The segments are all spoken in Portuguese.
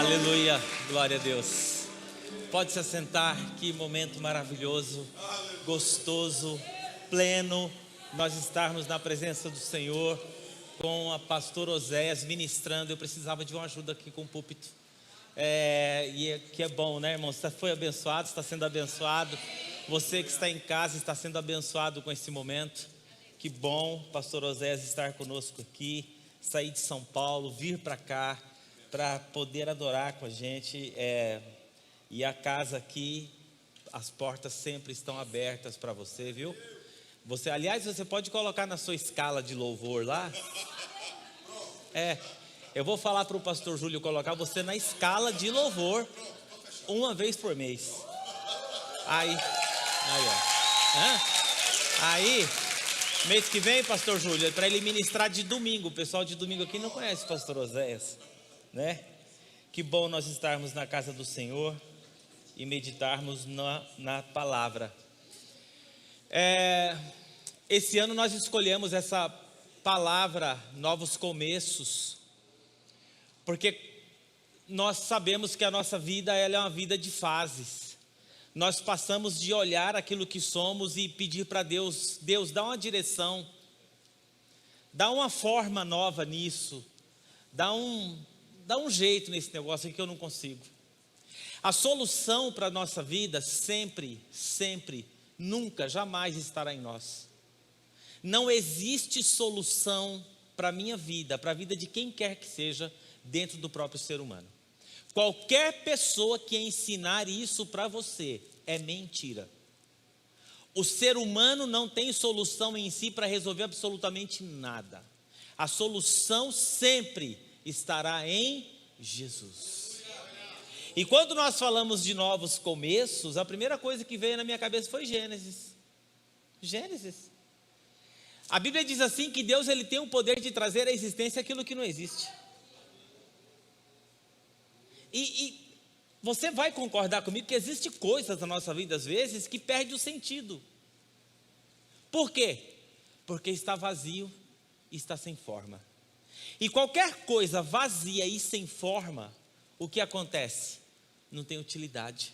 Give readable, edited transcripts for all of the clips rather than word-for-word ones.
Aleluia, glória a Deus. Pode se assentar, que momento maravilhoso, gostoso, pleno, nós estarmos na presença do Senhor, com a pastora Oséias ministrando. Eu precisava de uma ajuda aqui com o púlpito, que é bom, né, irmão? Você foi abençoado, está sendo abençoado. Você que está em casa está sendo abençoado com esse momento. Que bom, pastor Oséias, estar conosco aqui, sair de São Paulo, vir para cá, para poder adorar com a gente, e a casa aqui, as portas sempre estão abertas para você, viu? Aliás, você pode colocar na sua escala de louvor lá, eu vou falar para o pastor Júlio colocar você na escala de louvor, uma vez por mês, aí, mês que vem, pastor Júlio, é para ele ministrar de domingo. O pessoal de domingo aqui não conhece o pastor Oséias, né? Que bom nós estarmos na casa do Senhor e meditarmos na palavra. Esse ano nós escolhemos essa palavra, novos começos, porque nós sabemos que a nossa vida ela é uma vida de fases. Nós passamos de olhar aquilo que somos e pedir para Deus, dá uma direção, dá uma forma nova nisso, dá um jeito nesse negócio aqui que eu não consigo. A solução para a nossa vida sempre, nunca, jamais estará em nós. Não existe solução para a minha vida, para a vida de quem quer que seja, dentro do próprio ser humano. Qualquer pessoa que ensinar isso para você é mentira. O ser humano não tem solução em si para resolver absolutamente nada. A solução sempre estará em Jesus. E quando nós falamos de novos começos, a primeira coisa que veio na minha cabeça foi Gênesis. A Bíblia diz assim que Deus ele tem o poder de trazer à existência aquilo que não existe. E você vai concordar comigo que existem coisas na nossa vida às vezes que perde o sentido. Por quê? Porque está vazio e está sem forma. E qualquer coisa vazia e sem forma, o que acontece? Não tem utilidade.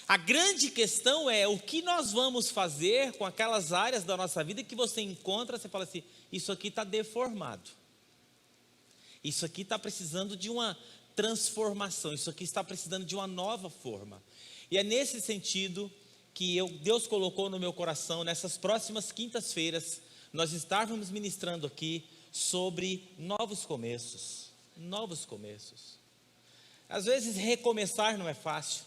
A grande questão é o que nós vamos fazer com aquelas áreas da nossa vida que você encontra, você fala assim, isso aqui está deformado. Isso aqui está precisando de uma transformação, isso aqui está precisando de uma nova forma. E é nesse sentido que Deus colocou no meu coração, nessas próximas quintas-feiras, nós estávamos ministrando aqui sobre novos começos. Às vezes recomeçar não é fácil,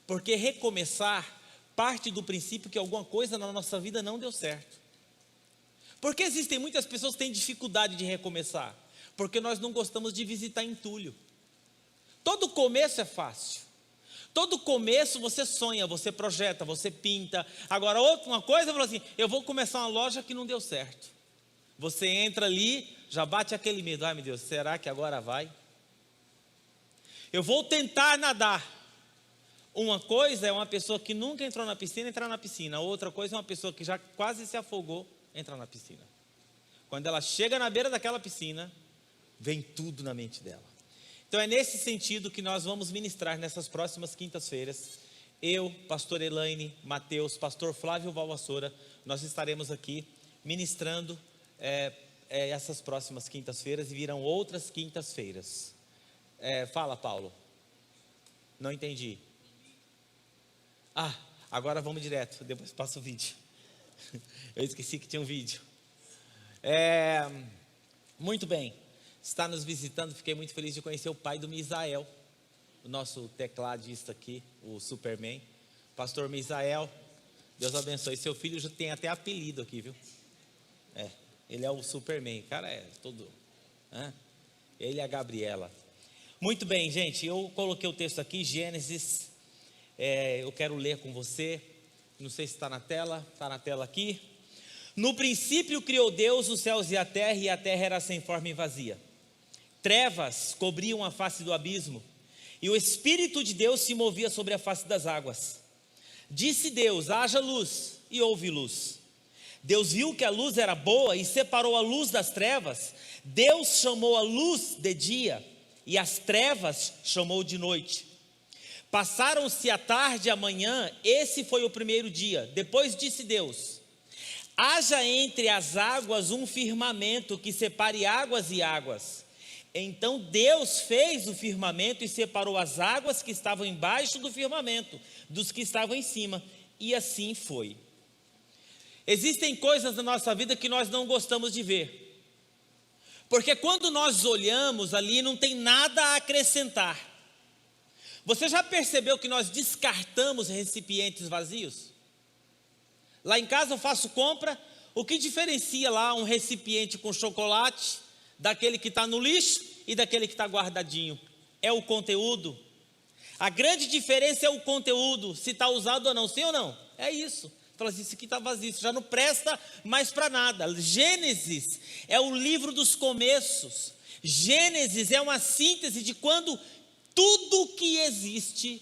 porque recomeçar parte do princípio que alguma coisa na nossa vida não deu certo. Porque existem muitas pessoas que têm dificuldade de recomeçar, porque nós não gostamos de visitar entulho. Todo começo é fácil. Todo começo você sonha, você projeta, você pinta. Agora uma coisa, eu falo assim, eu vou começar uma loja que não deu certo. Você entra ali, já bate aquele medo. Ai meu Deus, será que agora vai? Eu vou tentar nadar. Uma coisa é uma pessoa que nunca entrou na piscina, entrar na piscina. Outra coisa é uma pessoa que já quase se afogou, entrar na piscina. Quando ela chega na beira daquela piscina, vem tudo na mente dela. Então é nesse sentido que nós vamos ministrar nessas próximas quintas-feiras. Eu, pastor Elaine, Mateus, pastor Flávio Valvassoura, nós estaremos aqui ministrando essas próximas quintas-feiras e virão outras quintas-feiras. Fala, Paulo. Não entendi. Agora vamos direto, depois passa o vídeo. Eu esqueci que tinha um vídeo. Muito bem. Está nos visitando, fiquei muito feliz de conhecer o pai do Misael, o nosso tecladista aqui, o Superman, pastor Misael, Deus abençoe. Seu filho já tem até apelido aqui, viu? Ele é o Superman, cara, ele e a Gabriela. Muito bem, gente, eu coloquei o texto aqui, Gênesis, eu quero ler com você, não sei se está na tela aqui. No princípio criou Deus os céus e a terra era sem forma e vazia. Trevas cobriam a face do abismo, e o Espírito de Deus se movia sobre a face das águas. Disse Deus, haja luz, e houve luz. Deus viu que a luz era boa e separou a luz das trevas. Deus chamou a luz de dia e as trevas chamou de noite. Passaram-se a tarde e a manhã, esse foi o primeiro dia. Depois disse Deus: haja entre as águas um firmamento que separe águas e águas. Então Deus fez o firmamento e separou as águas que estavam embaixo do firmamento dos que estavam em cima, e assim foi. Existem coisas na nossa vida que nós não gostamos de ver, porque quando nós olhamos ali não tem nada a acrescentar. Você já percebeu que nós descartamos recipientes vazios? Lá em casa eu faço compra, o que diferencia lá um recipiente com chocolate daquele que está no lixo e daquele que está guardadinho? É o conteúdo. A grande diferença é o conteúdo, se está usado ou não, sim ou não? É isso. Fala assim, isso aqui está vazio, isso já não presta mais para nada. Gênesis é o livro dos começos. Gênesis é uma síntese de quando tudo que existe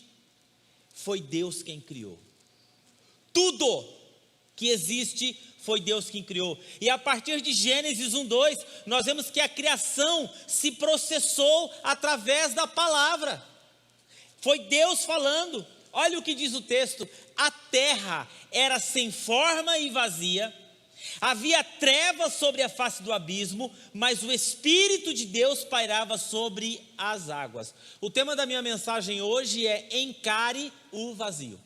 foi Deus quem criou. Tudo que existe foi Deus quem criou. E a partir de Gênesis 1:2, nós vemos que a criação se processou através da palavra. Foi Deus falando. Olha o que diz o texto: a terra era sem forma e vazia, havia trevas sobre a face do abismo, mas o Espírito de Deus pairava sobre as águas. O tema da minha mensagem hoje é: encare o vazio.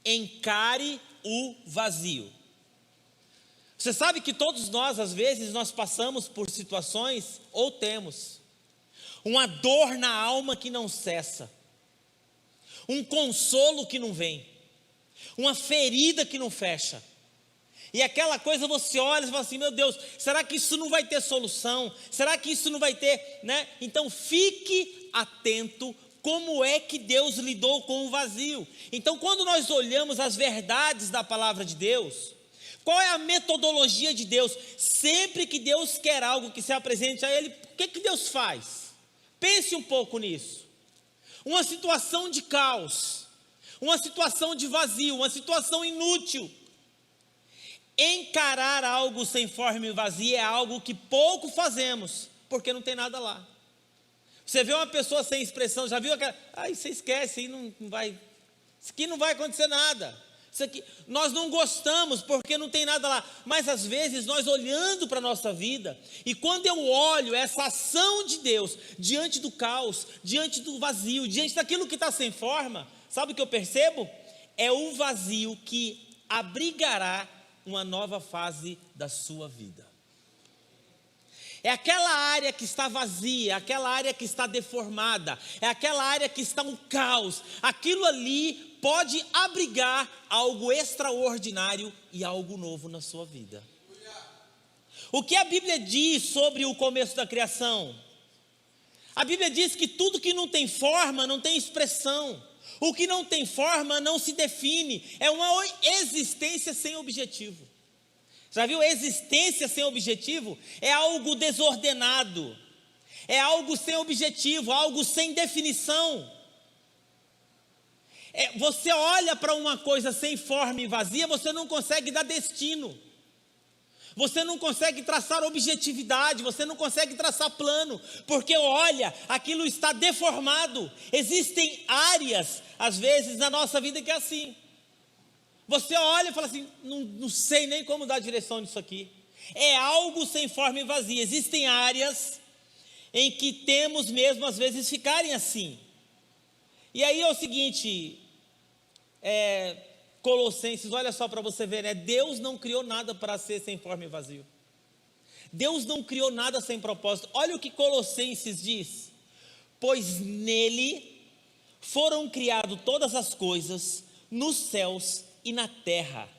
Encare o vazio. Você sabe que todos nós, às vezes, nós passamos por situações, ou temos uma dor na alma que não cessa, um consolo que não vem, uma ferida que não fecha. E aquela coisa você olha e fala assim: meu Deus, será que isso não vai ter solução? Será que isso não vai ter, né? Então fique atento como é que Deus lidou com o vazio. Então quando nós olhamos as verdades da palavra de Deus, qual é a metodologia de Deus? Sempre que Deus quer algo que se apresente a Ele, o que Deus faz? Pense um pouco nisso. Uma situação de caos, uma situação de vazio, uma situação inútil. Encarar algo sem forma e vazio é algo que pouco fazemos, porque não tem nada lá. Você vê uma pessoa sem expressão, já viu aquela, você esquece, aí não vai, isso aqui não vai acontecer nada. Isso aqui, nós não gostamos porque não tem nada lá, mas às vezes nós olhando para a nossa vida, e quando eu olho essa ação de Deus, diante do caos, diante do vazio, diante daquilo que está sem forma, sabe o que eu percebo? É o vazio que abrigará uma nova fase da sua vida. É aquela área que está vazia, aquela área que está deformada, é aquela área que está um caos. Aquilo ali pode abrigar algo extraordinário e algo novo na sua vida. O que a Bíblia diz sobre o começo da criação? A Bíblia diz que tudo que não tem forma não tem expressão. O que não tem forma não se define, é uma existência sem objetivo. Já viu? Existência sem objetivo é algo desordenado, é algo sem objetivo, algo sem definição. Você olha para uma coisa sem forma e vazia, você não consegue dar destino, você não consegue traçar objetividade, você não consegue traçar plano, porque olha, aquilo está deformado. Existem áreas, às vezes, na nossa vida que é assim. Você olha e fala assim: não sei nem como dar direção nisso aqui. É algo sem forma e vazia. Existem áreas em que temos mesmo, às vezes, ficarem assim. E aí é o seguinte, Colossenses, olha só para você ver, né? Deus não criou nada para ser sem forma e vazio. Deus não criou nada sem propósito. Olha o que Colossenses diz: pois nele foram criadas todas as coisas, nos céus e na terra,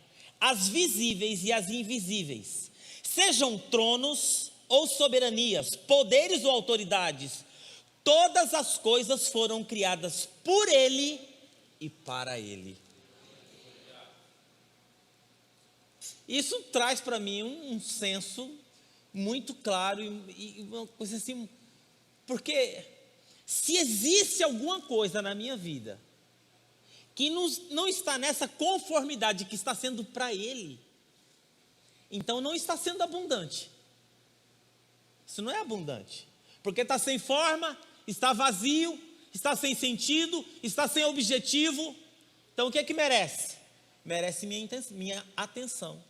as visíveis e as invisíveis, sejam tronos ou soberanias, poderes ou autoridades, todas as coisas foram criadas por Ele e para Ele. Isso traz para mim um senso muito claro e uma coisa assim, porque se existe alguma coisa na minha vida que não está nessa conformidade que está sendo para Ele, então não está sendo abundante. Isso não é abundante, Porque está sem forma, está vazio, está sem sentido, está sem objetivo. Então o que é que merece? Merece minha atenção.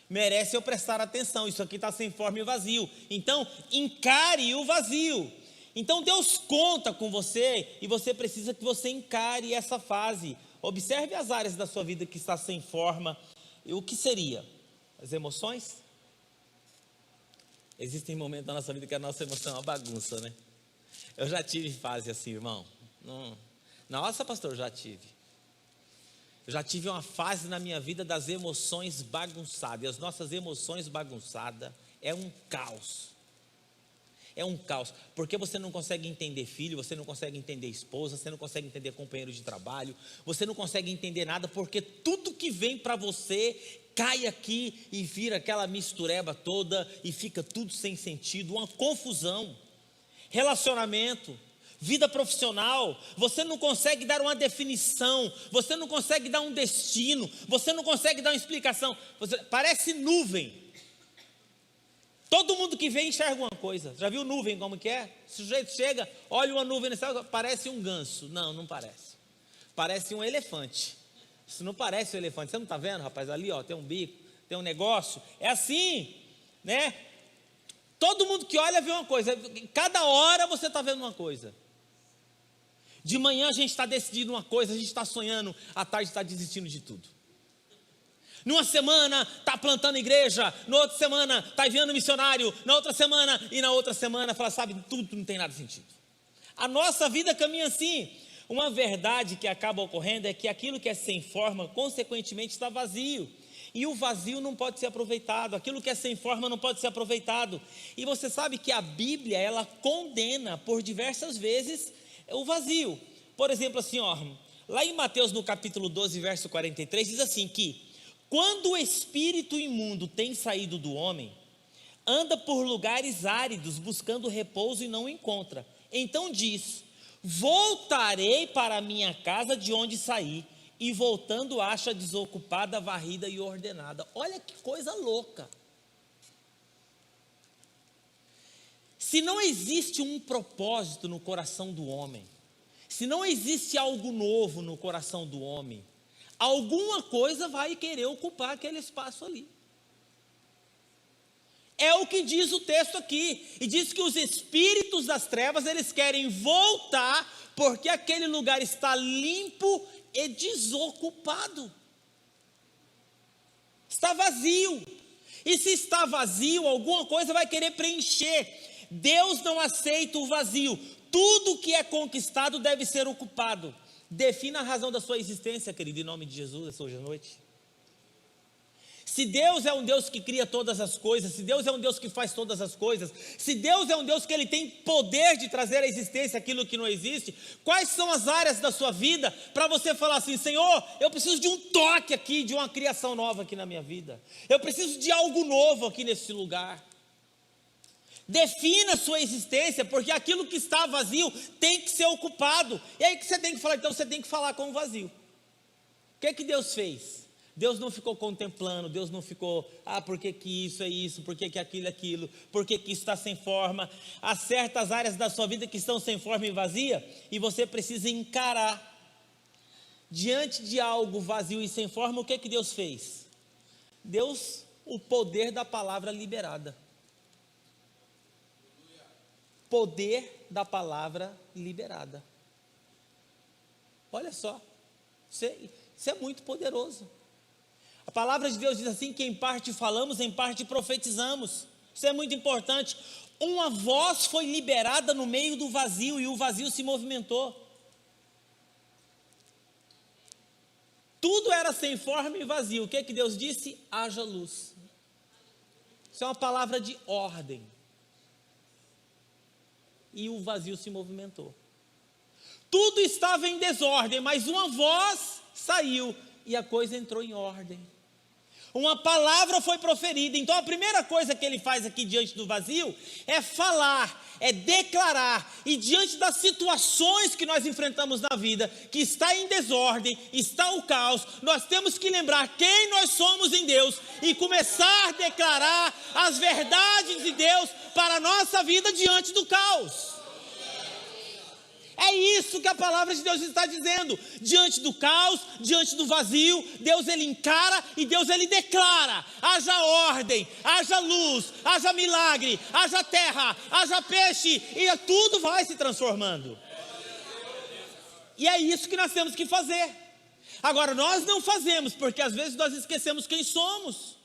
Merece eu prestar atenção. Isso aqui está sem forma e vazio. Então encare o vazio. Então Deus conta com você e você precisa que você encare essa fase. Observe as áreas da sua vida que está sem forma. E o que seria? As emoções? Existem momentos da nossa vida que a nossa emoção é uma bagunça, né? Eu já tive fase assim, irmão. Nossa, pastor, eu já tive. Eu já tive uma fase na minha vida das emoções bagunçadas. E as nossas emoções bagunçadas é um caos. É um caos, porque você não consegue entender filho, você não consegue entender esposa, você não consegue entender companheiro de trabalho, você não consegue entender nada, porque tudo que vem para você cai aqui e vira aquela mistureba toda e fica tudo sem sentido, uma confusão. Relacionamento, vida profissional, você não consegue dar uma definição, você não consegue dar um destino, você não consegue dar uma explicação, parece nuvem. Todo mundo que vem enxerga uma coisa. Já viu nuvem como que é? O sujeito chega, olha uma nuvem no céu, parece um ganso. Não, não parece. Parece um elefante. Isso não parece um elefante. Você não está vendo, rapaz? Ali, ó, tem um bico, tem um negócio. É assim, né? Todo mundo que olha vê uma coisa. Cada hora você está vendo uma coisa. De manhã a gente está decidindo uma coisa, a gente está sonhando, à tarde está desistindo de tudo. Numa semana está plantando igreja, na outra semana está enviando missionário, na outra semana e na outra semana fala, sabe, tudo não tem nada de sentido. A nossa vida caminha assim. Uma verdade que acaba ocorrendo é que aquilo que é sem forma, consequentemente está vazio. E o vazio não pode ser aproveitado, aquilo que é sem forma não pode ser aproveitado. E você sabe que a Bíblia, ela condena por diversas vezes o vazio. Por exemplo, assim, ó, lá em Mateus no capítulo 12, verso 43, diz assim que quando o espírito imundo tem saído do homem, anda por lugares áridos, buscando repouso e não o encontra. Então diz, voltarei para a minha casa de onde saí, e voltando acha desocupada, varrida e ordenada. Olha que coisa louca. Se não existe um propósito no coração do homem, se não existe algo novo no coração do homem, alguma coisa vai querer ocupar aquele espaço ali. É o que diz o texto aqui. E diz que os espíritos das trevas, eles querem voltar, porque aquele lugar está limpo e desocupado. Está vazio. E se está vazio, alguma coisa vai querer preencher. Deus não aceita o vazio. Tudo que é conquistado deve ser ocupado. Defina a razão da sua existência, querido, em nome de Jesus, essa hoje à noite. Se Deus é um Deus que cria todas as coisas, se Deus é um Deus que faz todas as coisas, se Deus é um Deus que Ele tem poder de trazer à existência aquilo que não existe, quais são as áreas da sua vida para você falar assim, Senhor, eu preciso de um toque aqui, de uma criação nova aqui na minha vida, eu preciso de algo novo aqui nesse lugar. Defina a sua existência, porque aquilo que está vazio tem que ser ocupado. E aí que você tem que falar? Então você tem que falar com o vazio. O que Deus fez? Deus não ficou contemplando, Deus não ficou, por que isso é isso, por que aquilo é aquilo, por que isso está sem forma. Há certas áreas da sua vida que estão sem forma e vazia, e você precisa encarar. Diante de algo vazio e sem forma, o que Deus fez? Deus, o poder da palavra liberada. Poder da palavra liberada. Olha só, isso é muito poderoso. A palavra de Deus diz assim, que em parte falamos, em parte profetizamos. Isso é muito importante. Uma voz foi liberada no meio do vazio, e o vazio se movimentou. Tudo era sem forma e vazio. O que Deus disse? Haja luz. Isso é uma palavra de ordem. E o vazio se movimentou. Tudo estava em desordem, mas uma voz saiu e a coisa entrou em ordem. Uma palavra foi proferida. Então a primeira coisa que ele faz aqui diante do vazio é falar, é declarar. E diante das situações que nós enfrentamos na vida, que está em desordem, está o caos, nós temos que lembrar quem nós somos em Deus e começar a declarar as verdades de Deus para a nossa vida diante do caos. É isso que a palavra de Deus está dizendo. Diante do caos, diante do vazio, Deus ele encara e Deus ele declara: haja ordem, haja luz, haja milagre, haja terra, haja peixe, e tudo vai se transformando. E é isso que nós temos que fazer. Agora, nós não fazemos, porque às vezes nós esquecemos quem somos.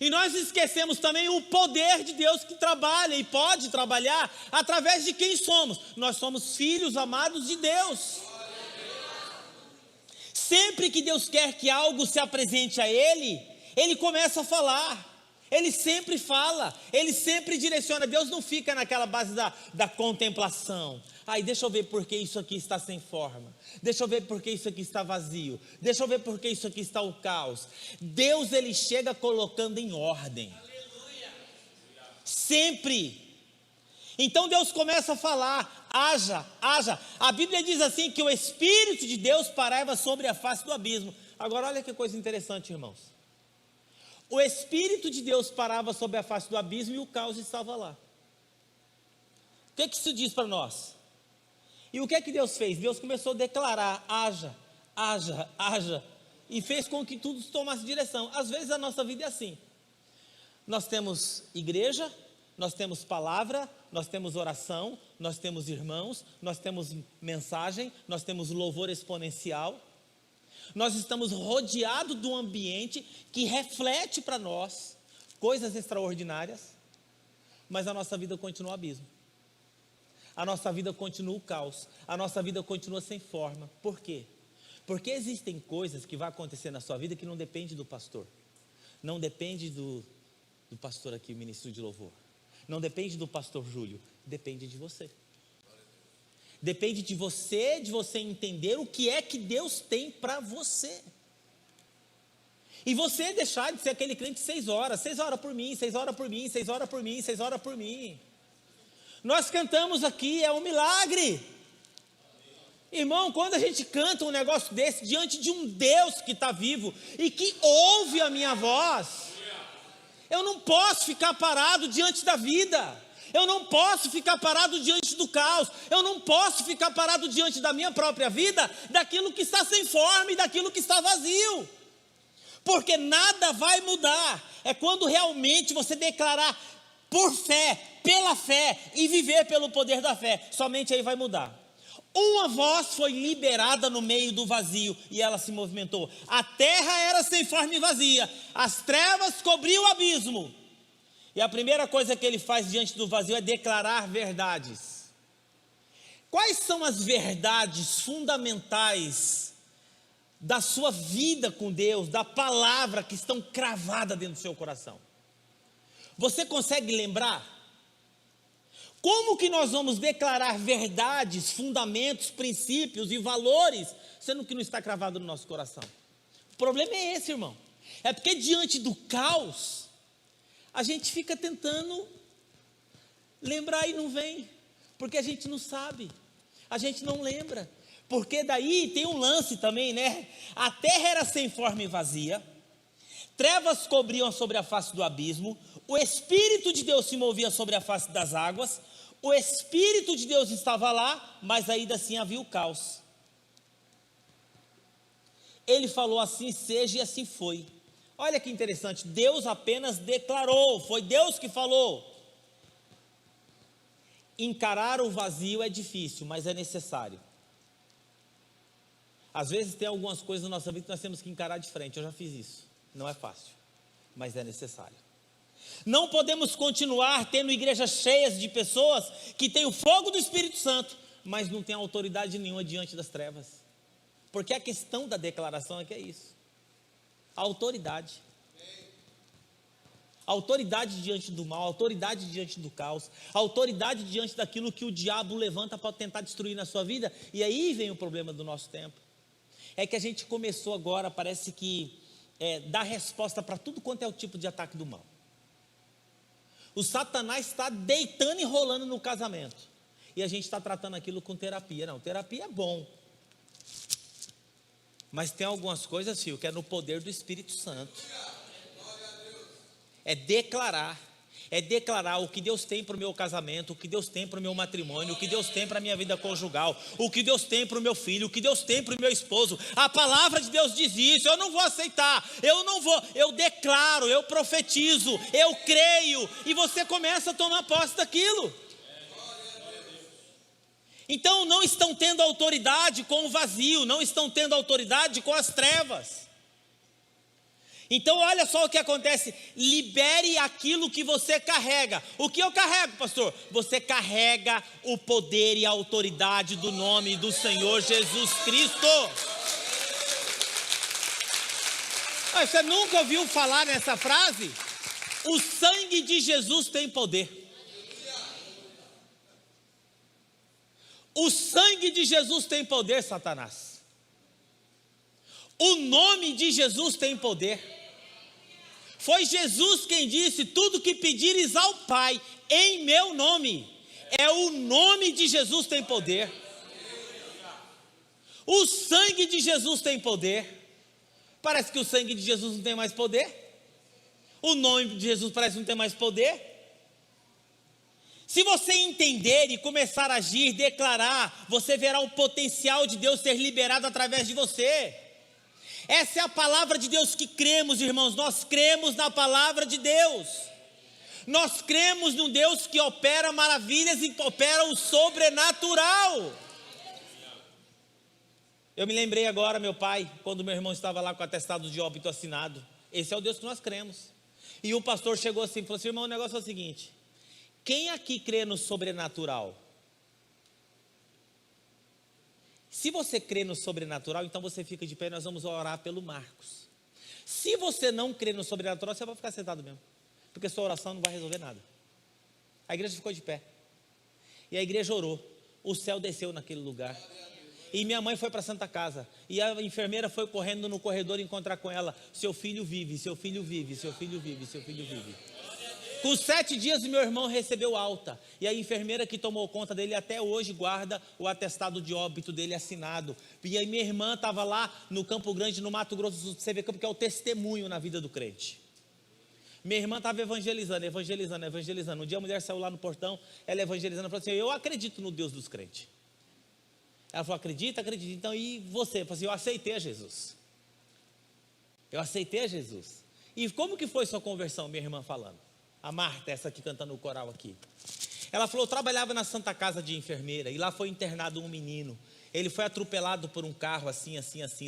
E nós esquecemos também o poder de Deus que trabalha e pode trabalhar através de quem somos. Nós somos filhos amados de Deus. Sempre que Deus quer que algo se apresente a Ele, Ele começa a falar. Ele sempre fala, Ele sempre direciona. Deus não fica naquela base da contemplação. Aí deixa eu ver por que isso aqui está sem forma. Deixa eu ver por que isso aqui está vazio. Deixa eu ver por que isso aqui está o caos. Deus ele chega colocando em ordem. Sempre. Então Deus começa a falar: haja, haja. A Bíblia diz assim que o Espírito de Deus pairava sobre a face do abismo. Agora olha que coisa interessante, irmãos. O Espírito de Deus parava sobre a face do abismo e o caos estava lá. O que isso diz para nós? E o que é que Deus fez? Deus começou a declarar: haja, haja, haja. E fez com que tudo tomasse direção. Às vezes a nossa vida é assim. Nós temos igreja, nós temos palavra, nós temos oração, nós temos irmãos, nós temos mensagem, nós temos louvor exponencial. Nós estamos rodeados de um ambiente que reflete para nós coisas extraordinárias, mas a nossa vida continua um abismo. A nossa vida continua o caos, a nossa vida continua sem forma. Por quê? Porque existem coisas que vão acontecer na sua vida que não depende do pastor, não depende do pastor aqui, ministro de louvor, não depende do pastor Júlio, depende de você. Depende de você entender o que é que Deus tem para você. E você deixar de ser aquele crente 6 horas, 6 horas por mim, 6 horas por mim, 6 horas por mim, 6 horas por mim. Nós cantamos aqui, é um milagre. Irmão, quando a gente canta um negócio desse diante de um Deus que está vivo e que ouve a minha voz, eu não posso ficar parado diante da vida. Eu não posso ficar parado diante do caos. Eu não posso ficar parado diante da minha própria vida, daquilo que está sem forma e daquilo que está vazio. Porque nada vai mudar. É quando realmente você declarar por fé, pela fé e viver pelo poder da fé. Somente aí vai mudar. Uma voz foi liberada no meio do vazio e ela se movimentou. A terra era sem forma e vazia. As trevas cobriam o abismo. E a primeira coisa que ele faz diante do vazio é declarar verdades. Quais são as verdades fundamentais da sua vida com Deus, da palavra que estão cravadas dentro do seu coração? Você consegue lembrar? Como que nós vamos declarar verdades, fundamentos, princípios e valores, sendo que não está cravado no nosso coração? O problema é esse, irmão. É porque diante do caos, a gente fica tentando lembrar e não vem, porque a gente não sabe, a gente não lembra, porque daí tem um lance também, né? A terra era sem forma e vazia, trevas cobriam sobre a face do abismo, o Espírito de Deus se movia sobre a face das águas, o Espírito de Deus estava lá, mas ainda assim havia o caos. Ele falou assim seja e assim foi. Olha que interessante, Deus apenas declarou, foi Deus que falou. Encarar o vazio é difícil, mas é necessário. Às vezes tem algumas coisas na nossa vida que nós temos que encarar de frente, eu já fiz isso, não é fácil, mas é necessário. Não podemos continuar tendo igrejas cheias de pessoas que têm o fogo do Espírito Santo, mas não têm autoridade nenhuma diante das trevas, porque a questão da declaração é que é isso. Autoridade. Autoridade diante do mal, autoridade diante do caos, autoridade diante daquilo que o diabo levanta para tentar destruir na sua vida. E aí vem o problema do nosso tempo. É que a gente começou agora, parece que dar resposta para tudo quanto é o tipo de ataque do mal. O Satanás está deitando e rolando no casamento. E a gente está tratando aquilo com terapia. Não, terapia é bom. Mas tem algumas coisas, filho, que é no poder do Espírito Santo. É declarar o que Deus tem para o meu casamento, o que Deus tem para o meu matrimônio, o que Deus tem para a minha vida conjugal, o que Deus tem para o meu filho, o que Deus tem para o meu esposo. A palavra de Deus diz isso, eu não vou aceitar, eu declaro, eu profetizo, eu creio, e você começa a tomar posse daquilo. Então não estão tendo autoridade com o vazio, não estão tendo autoridade com as trevas. Então olha só o que acontece, libere aquilo que você carrega. O que eu carrego, pastor? Você carrega o poder e a autoridade do nome do Senhor Jesus Cristo. Você nunca ouviu falar nessa frase? O sangue de Jesus tem poder. O sangue de Jesus tem poder, Satanás. O nome de Jesus tem poder. Foi Jesus quem disse: tudo que pedires ao Pai em meu nome. É o nome de Jesus tem poder. O sangue de Jesus tem poder. Parece que o sangue de Jesus não tem mais poder. O nome de Jesus parece que não tem mais poder. Se você entender e começar a agir, declarar, você verá o potencial de Deus ser liberado através de você. Essa é a palavra de Deus que cremos, irmãos. Nós cremos na palavra de Deus. Nós cremos num Deus que opera maravilhas e opera o sobrenatural. Eu me lembrei agora, meu pai, quando meu irmão estava lá com o atestado de óbito assinado. Esse é o Deus que nós cremos. E o pastor chegou assim e falou assim: irmão, o negócio é o seguinte: quem aqui crê no sobrenatural? Se você crê no sobrenatural, então você fica de pé e nós vamos orar pelo Marcos. Se você não crê no sobrenatural, você vai ficar sentado mesmo, porque sua oração não vai resolver nada. A igreja ficou de pé. E a igreja orou. O céu desceu naquele lugar. E minha mãe foi para a Santa Casa. E a enfermeira foi correndo no corredor encontrar com ela: seu filho vive, seu filho vive, seu filho vive, seu filho vive. Com 7 dias, meu irmão recebeu alta. E a enfermeira que tomou conta dele até hoje guarda o atestado de óbito dele assinado. E aí minha irmã estava lá no Campo Grande, no Mato Grosso do Sul, você vê que é o testemunho na vida do crente. Minha irmã estava evangelizando. Um dia a mulher saiu lá no portão, ela evangelizando, falou assim: eu acredito no Deus dos crentes. Ela falou: acredita. Então, e você? Eu falei assim: eu aceitei a Jesus. Eu aceitei a Jesus. E como que foi sua conversão, minha irmã falando? A Marta, essa aqui cantando o coral aqui. Ela falou: eu trabalhava na Santa Casa de enfermeira e lá foi internado um menino. Ele foi atropelado por um carro assim.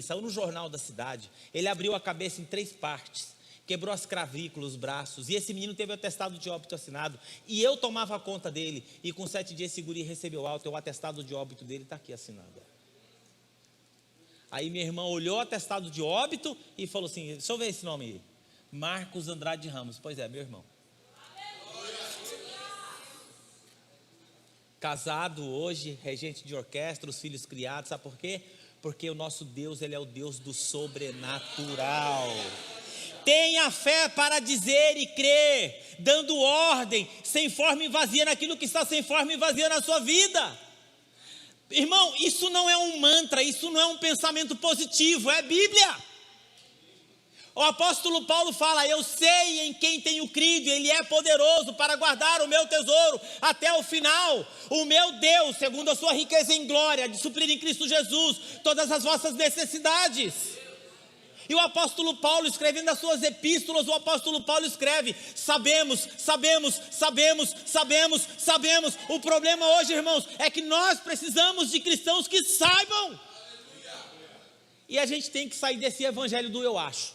Saiu no jornal da cidade. Ele abriu a cabeça em 3 partes. Quebrou as clavículas, os braços. E esse menino teve o atestado de óbito assinado. E eu tomava conta dele. E com 7 dias esse guri recebeu alta. O atestado de óbito dele está aqui assinado. Aí minha irmã olhou o atestado de óbito e falou assim: deixa eu ver esse nome aí. Marcos Andrade Ramos. Pois é, meu irmão. Casado hoje, regente de orquestra, os filhos criados. Sabe por quê? Porque o nosso Deus, Ele é o Deus do sobrenatural. Tenha fé para dizer e crer, dando ordem, sem forma e vazia naquilo que está sem forma e vazia na sua vida. Irmão, isso não é um mantra, isso não é um pensamento positivo, é Bíblia. O apóstolo Paulo fala: eu sei em quem tenho crido, Ele é poderoso para guardar o meu tesouro até o final. O meu Deus, segundo a sua riqueza em glória, de suprir em Cristo Jesus todas as vossas necessidades. E o apóstolo Paulo, escrevendo as suas epístolas, o apóstolo Paulo escreve: sabemos. O problema hoje, irmãos, é que nós precisamos de cristãos que saibam. E a gente tem que sair desse evangelho do eu acho.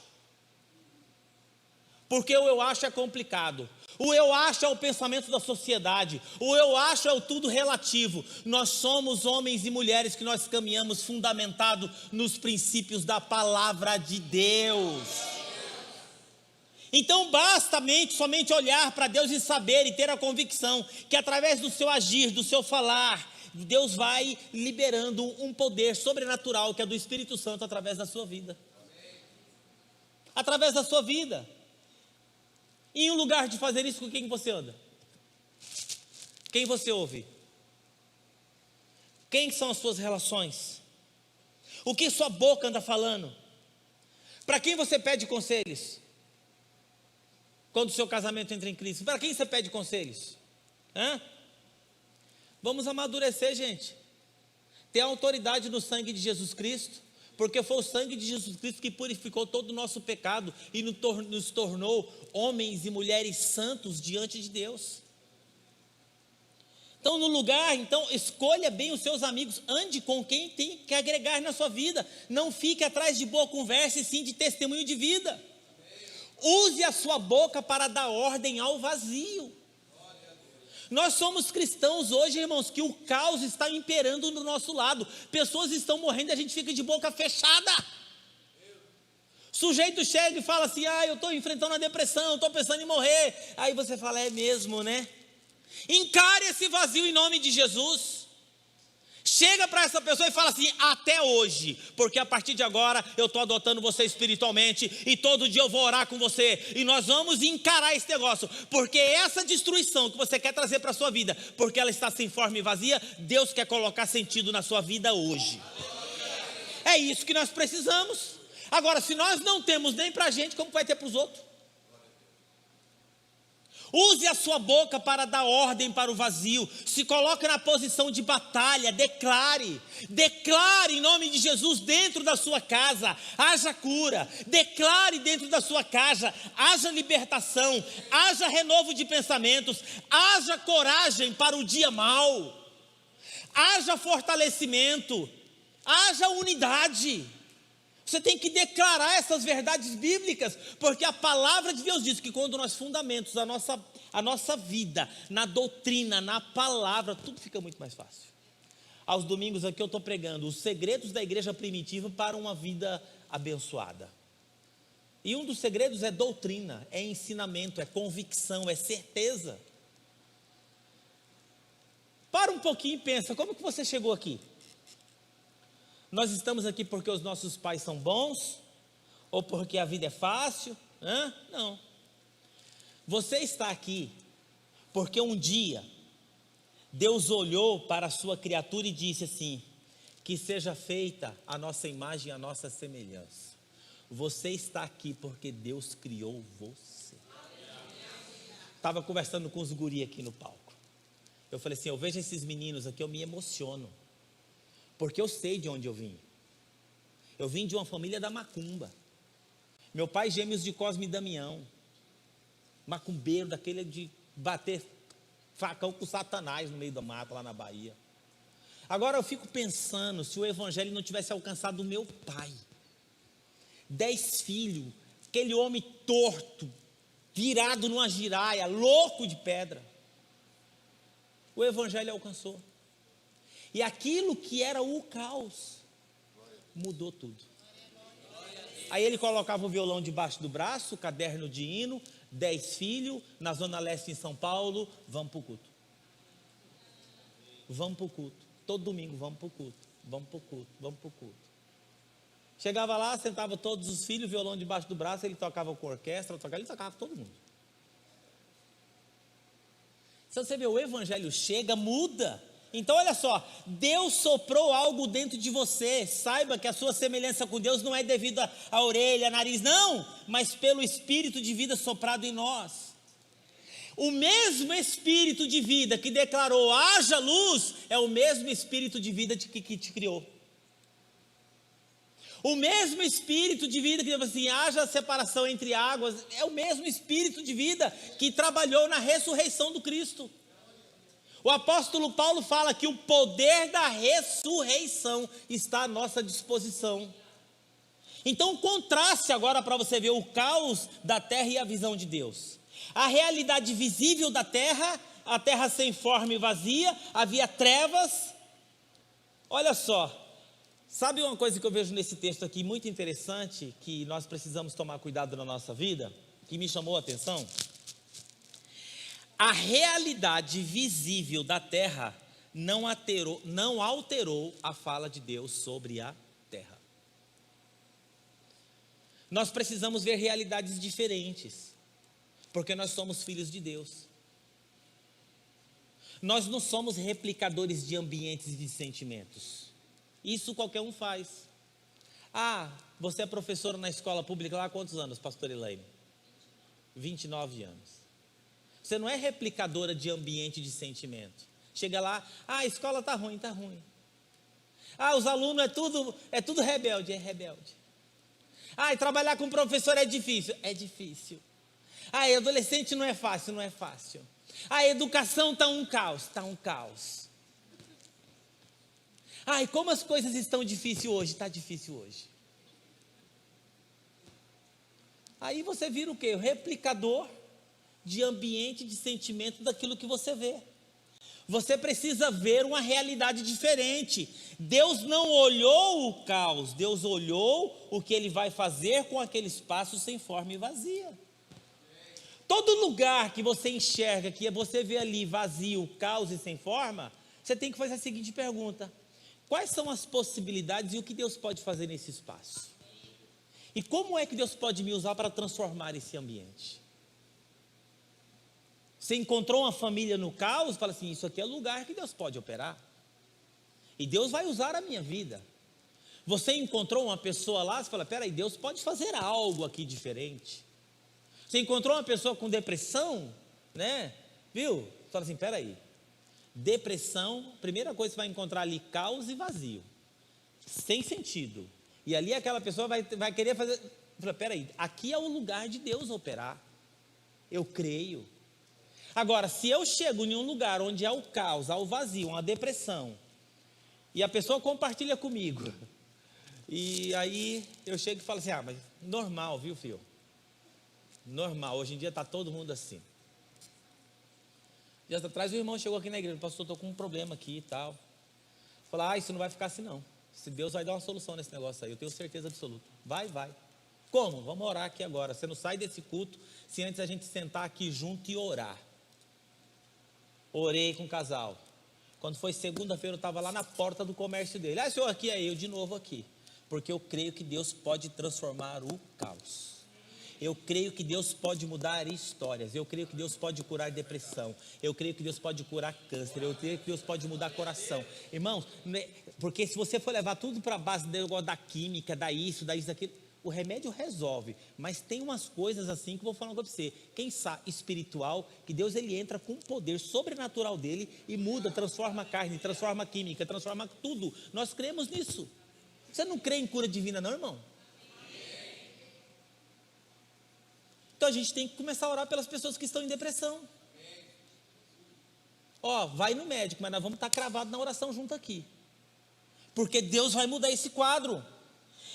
Porque o eu acho é complicado. O eu acho é o pensamento da sociedade. O eu acho é o tudo relativo. Nós somos homens e mulheres que nós caminhamos fundamentado nos princípios da palavra de Deus. Então basta somente olhar para Deus e saber e ter a convicção que através do seu agir, do seu falar, Deus vai liberando um poder sobrenatural que é do Espírito Santo através da sua vida. através da sua vida. E em um lugar de fazer isso, com quem você anda? Quem você ouve? Quem são as suas relações? O que sua boca anda falando? Para quem você pede conselhos? Quando o seu casamento entra em crise, para quem você pede conselhos? Vamos amadurecer, gente. Ter autoridade no sangue de Jesus Cristo, porque foi o sangue de Jesus Cristo que purificou todo o nosso pecado e nos tornou homens e mulheres santos diante de Deus. Então, no lugar, escolha bem os seus amigos, ande com quem tem que agregar na sua vida, não fique atrás de boa conversa, e sim de testemunho de vida. Use a sua boca para dar ordem ao vazio. Nós somos cristãos hoje, irmãos, que o caos está imperando do nosso lado, pessoas estão morrendo e a gente fica de boca fechada. O sujeito chega e fala assim: eu estou enfrentando uma depressão, estou pensando em morrer. Aí você fala: é mesmo, né? Encare esse vazio em nome de Jesus. Chega para essa pessoa e fala assim: até hoje, porque a partir de agora eu estou adotando você espiritualmente, e todo dia eu vou orar com você, e nós vamos encarar esse negócio, porque essa destruição que você quer trazer para a sua vida, porque ela está sem forma e vazia, Deus quer colocar sentido na sua vida hoje. É isso que nós precisamos. Agora, se nós não temos nem para a gente, como vai ter para os outros? Use a sua boca para dar ordem para o vazio, se coloque na posição de batalha, declare em nome de Jesus dentro da sua casa, haja cura, declare dentro da sua casa, haja libertação, haja renovo de pensamentos, haja coragem para o dia mau, haja fortalecimento, haja unidade. Você tem que declarar essas verdades bíblicas, porque a palavra de Deus diz que quando nós fundamentamos a nossa vida na doutrina, na palavra, tudo fica muito mais fácil. Aos domingos aqui eu estou pregando os segredos da igreja primitiva para uma vida abençoada. E um dos segredos é doutrina, é ensinamento, é convicção, é certeza. Para um pouquinho e pensa, como que você chegou aqui? Nós estamos aqui porque os nossos pais são bons? Ou porque a vida é fácil? Não. Você está aqui porque um dia Deus olhou para a sua criatura e disse assim: que seja feita a nossa imagem e a nossa semelhança. Você está aqui porque Deus criou você. Estava conversando com os guri aqui no palco. Eu falei assim: eu vejo esses meninos aqui, eu me emociono. Porque eu sei de onde eu vim. Eu vim de uma família da macumba. Meu pai gêmeos de Cosme e Damião. Macumbeiro, daquele de bater facão com Satanás no meio da mata lá na Bahia. Agora eu fico pensando, se o evangelho não tivesse alcançado o meu pai. 10 filhos, aquele homem torto, virado numa giraia, louco de pedra. O evangelho alcançou. E aquilo que era o caos, mudou tudo. Aí ele colocava o violão debaixo do braço, o caderno de hino, 10 filhos, na Zona Leste em São Paulo, vamos para o culto. Vamos para o culto. Todo domingo, vamos para o culto. Vamos para o culto, vamos para o culto. Chegava lá, sentava todos os filhos, violão debaixo do braço, ele tocava com a orquestra, ele tocava com todo mundo. Se você vê, o evangelho chega, muda. Então olha só, Deus soprou algo dentro de você. Saiba que a sua semelhança com Deus não é devido à orelha, nariz, não, mas pelo Espírito de vida soprado em nós. O mesmo Espírito de vida que declarou haja luz, é o mesmo Espírito de vida que te criou. O mesmo Espírito de vida que assim, haja separação entre águas, é o mesmo Espírito de vida que trabalhou na ressurreição do Cristo. O apóstolo Paulo fala que o poder da ressurreição está à nossa disposição. Então contraste agora para você ver o caos da terra e a visão de Deus. A realidade visível da terra, a terra sem forma e vazia, havia trevas. Olha só, sabe uma coisa que eu vejo nesse texto aqui muito interessante, que nós precisamos tomar cuidado na nossa vida, que me chamou a atenção? A realidade visível da terra não alterou a fala de Deus sobre a terra. Nós precisamos ver realidades diferentes, porque nós somos filhos de Deus. Nós não somos replicadores de ambientes e de sentimentos. Isso qualquer um faz. Ah, você é professora na escola pública lá há quantos anos, pastor Elaine? 29 anos. Você não é replicadora de ambiente e de sentimento. Chega lá, a escola está ruim, está ruim. Os alunos é tudo rebelde, é rebelde. E trabalhar com professor é difícil adolescente não é fácil, não é fácil. A educação está um caos, está um caos. E como as coisas estão difíceis hoje, está difícil hoje. Aí você vira o quê? O replicador de ambiente, de sentimento daquilo que você vê. Você precisa ver uma realidade diferente. Deus não olhou o caos, Deus olhou o que Ele vai fazer com aquele espaço sem forma e vazia. Todo lugar que você enxerga, que você vê ali vazio, caos e sem forma, você tem que fazer a seguinte pergunta: quais são as possibilidades e o que Deus pode fazer nesse espaço? E como é que Deus pode me usar para transformar esse ambiente? Você encontrou uma família no caos, fala assim, isso aqui é o lugar que Deus pode operar. E Deus vai usar a minha vida. Você encontrou uma pessoa lá, você fala, peraí, Deus pode fazer algo aqui diferente. Você encontrou uma pessoa com depressão, né? Viu? Você fala assim, peraí. Depressão, primeira coisa que você vai encontrar ali, caos e vazio. Sem sentido. E ali aquela pessoa vai querer fazer, fala, peraí, aqui é o lugar de Deus operar. Eu creio. Agora, se eu chego em um lugar onde há o caos, há o vazio, uma depressão, e a pessoa compartilha comigo, e aí eu chego e falo assim, mas normal, viu, filho? Normal, hoje em dia está todo mundo assim. Dias atrás o irmão chegou aqui na igreja, pastor, estou com um problema aqui e tal. Falei, isso não vai ficar assim não. Se Deus vai dar uma solução nesse negócio aí, eu tenho certeza absoluta. Vai. Como? Vamos orar aqui agora. Você não sai desse culto se antes a gente sentar aqui junto e orar. Orei com o casal. Quando foi segunda-feira, eu estava lá na porta do comércio dele. Senhor, aqui é eu de novo aqui. Porque eu creio que Deus pode transformar o caos. Eu creio que Deus pode mudar histórias. Eu creio que Deus pode curar depressão. Eu creio que Deus pode curar câncer. Eu creio que Deus pode mudar coração. Irmãos, porque se você for levar tudo para a base da química, daquilo, o remédio resolve. Mas tem umas coisas assim que eu vou falar para você. Quem sabe, espiritual, que Deus ele entra com o poder sobrenatural dele e muda, transforma a carne, transforma a química, transforma tudo. Nós cremos nisso. Você não crê em cura divina não, irmão? Então a gente tem que começar a orar pelas pessoas que estão em depressão. Vai no médico, mas nós vamos estar cravados na oração junto aqui. Porque Deus vai mudar esse quadro.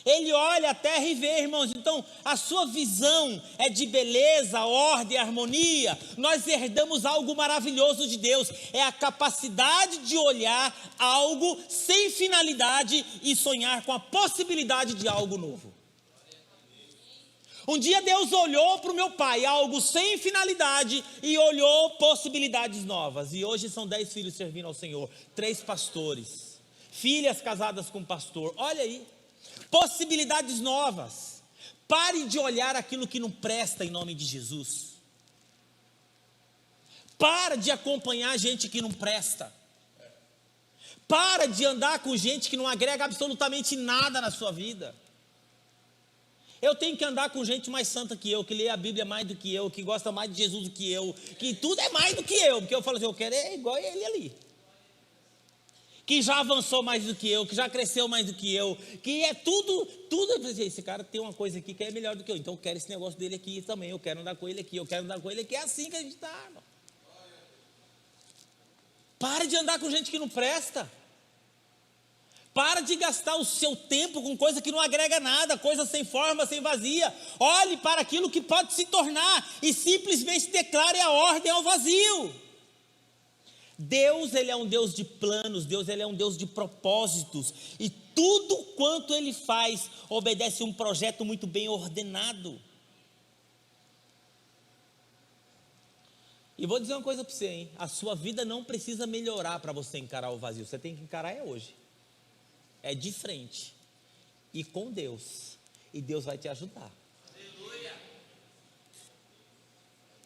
Ele olha a terra e vê, irmãos. Então a sua visão é de beleza, ordem, harmonia. Nós herdamos algo maravilhoso de Deus. É a capacidade de olhar algo sem finalidade e sonhar com a possibilidade de algo novo. Um dia Deus olhou para o meu pai, algo sem finalidade, e olhou possibilidades novas. E hoje são 10 filhos servindo ao Senhor, 3 pastores, filhas casadas com pastor. Olha aí, possibilidades novas. Pare de olhar aquilo que não presta em nome de Jesus. Para de acompanhar gente que não presta. Para de andar com gente que não agrega absolutamente nada na sua vida. Eu tenho que andar com gente mais santa que eu, que lê a Bíblia mais do que eu, que gosta mais de Jesus do que eu, que tudo é mais do que eu, porque eu falo assim, eu quero é igual ele ali, que já avançou mais do que eu, que já cresceu mais do que eu, que é tudo, esse cara tem uma coisa aqui que é melhor do que eu, então eu quero esse negócio dele aqui também, eu quero andar com ele aqui, é assim que a gente está, irmão. Pare de andar com gente que não presta. Para de gastar o seu tempo com coisa que não agrega nada, coisa sem forma, sem vazia. Olhe para aquilo que pode se tornar e simplesmente declare a ordem ao vazio. Deus, ele é um Deus de planos, Deus, ele é um Deus de propósitos. E tudo quanto ele faz obedece a um projeto muito bem ordenado. E vou dizer uma coisa para você, hein? A sua vida não precisa melhorar para você encarar o vazio. Você tem que encarar hoje. É de frente e com Deus, e Deus vai te ajudar.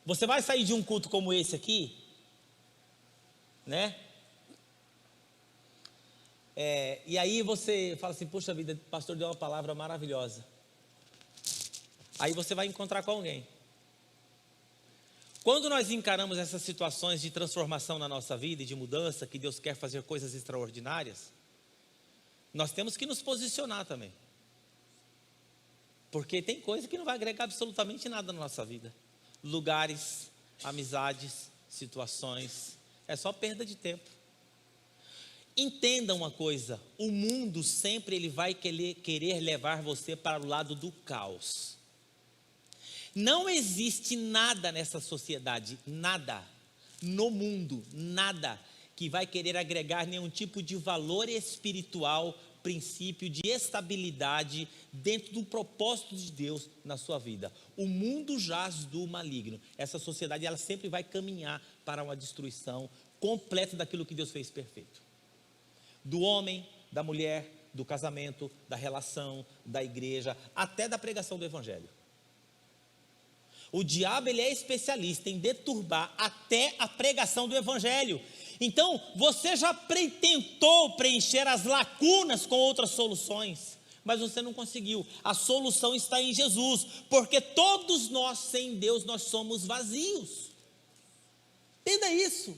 Você vai sair de um culto como esse aqui, né? E aí você fala assim, puxa vida, o pastor deu uma palavra maravilhosa. Aí você vai encontrar com alguém. Quando nós encaramos essas situações de transformação na nossa vida e de mudança, que Deus quer fazer coisas extraordinárias, nós temos que nos posicionar também. Porque tem coisa que não vai agregar absolutamente nada na nossa vida. Lugares, amizades, situações, é só perda de tempo. Entenda uma coisa, o mundo sempre ele vai querer levar você para o lado do caos. Não existe nada nessa sociedade, nada, no mundo, nada, que vai querer agregar nenhum tipo de valor espiritual, princípio de estabilidade dentro do propósito de Deus na sua vida. O mundo jaz do maligno. Essa sociedade ela sempre vai caminhar para uma destruição completa daquilo que Deus fez perfeito. Do homem, da mulher, do casamento, da relação, da igreja, até da pregação do evangelho. O diabo ele é especialista em deturbar até a pregação do evangelho. Então, você já tentou preencher as lacunas com outras soluções, mas você não conseguiu. A solução está em Jesus, porque todos nós sem Deus nós somos vazios. Entenda isso.